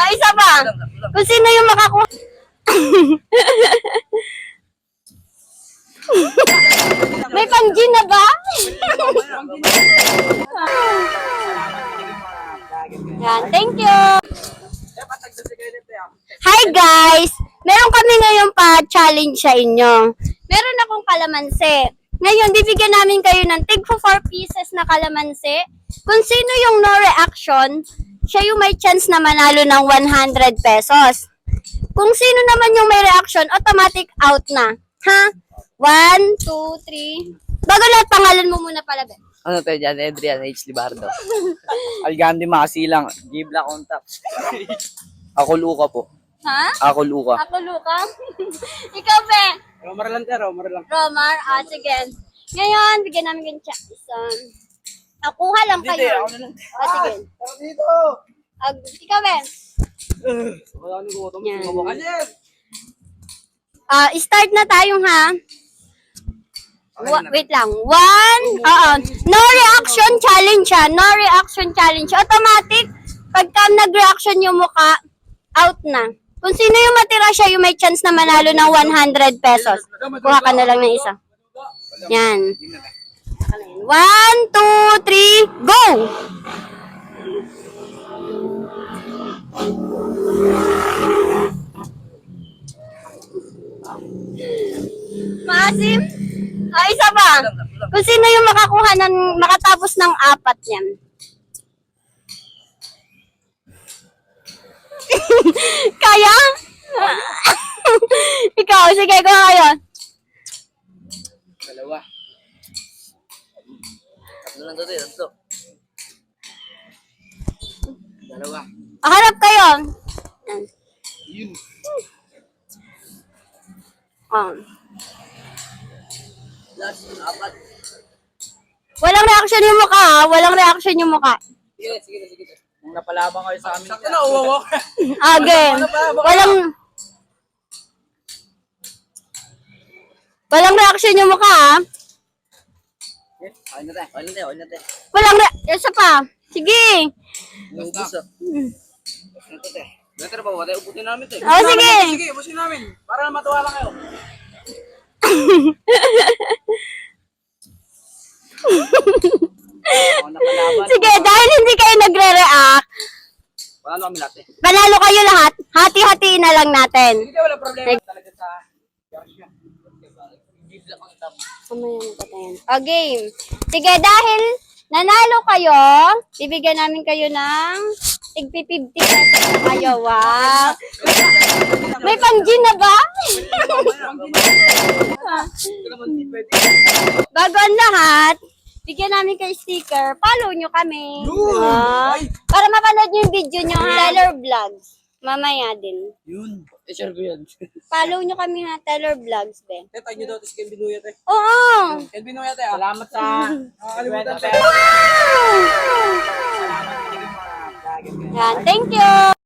Isa pa. Kung sino yung makakuha. May pang-gin na ba? Yan, thank you. Hi guys! Meron kami ngayon pa-challenge sa inyo. Meron akong kalamansi. Ngayon, bibigyan namin kayo ng tig 4 pieces na kalamansi. Kung sino yung no reaction, siya yung may chance na manalo ng 100 pesos. Kung sino naman yung may reaction, automatic out na. Ha? 1, 2, 3. Bago lahat, pangalan mo muna pala, Ben. Ano tayo dyan? Adrian H. Libardo. Algandi Makasilang. Gibla Contact. Ako Luka po. Ha? Ako Luka. Ako, Luka. Ikaw, Ben. Romar lang tayo, Romar lang. Romar. Sige. Ngayon, bigyan namin kayo check. Kuha lang kayo. Ako na lang. Sige. Dito! Ikaw, Ben. Wala nang gutom. Yan. Kamukanin! Start na tayo, ha? Wait lang. No reaction challenge, ha? No reaction challenge. Automatic, pagka nag-reaction yung muka, out na. Kung sino yung matira siya, yung may chance na manalo ng 100 pesos. Kuha ka na lang ng isa. Yan. 1, 2, 3, go! Maasim? Isa pa. Kung sino yung makakuha ng, makatapos ng 4 yan. Kaya? Ikaw, sige, kuha kayo. Dalawa. Tatlo lang tayo, tatlo. Dalawa. Harap kayo. Yan. Yun. Last, 4. Walang reaction yung mukha, ha? Walang reaction yung mukha. Sige. Kung napalabang kayo sa amin. Sakto na, uwawa. Again. Walang reaction yung mukha, ha? Okay na tayo. Walang isa pa. Sige. Ubus ah. Ito tayo. Better ba? Wala ubutin namin tayo. Sige. Sige, ubusin namin. Para matuwa lang kayo. Sige, dahil hindi kayo nagre-react, Wala kami natin. panalo kayo lahat. Hati-hatiin na lang natin. Hindi wala problema talaga sa Garcia. Give lang ang top. Game. Sige, dahil nanalo kayo, bibigyan namin kayo ng tigpi 50 pesos na kayo. Wow. May pang-gin na ba? Bago ang lahat, bigyan namin kayo sticker. Follow nyo kami. Para mapanood nyo yung video nyo. Teller Vlogs. Mamaya din. Yun. I-share ko yan. Follow nyo kami ha. Teller Vlogs, be. Tayo nyo daw, tapos Ken Binuya tayo. Oo. Ken Binuya tayo. Salamat sa... Nakakalimutan tayo. Yan, thank you.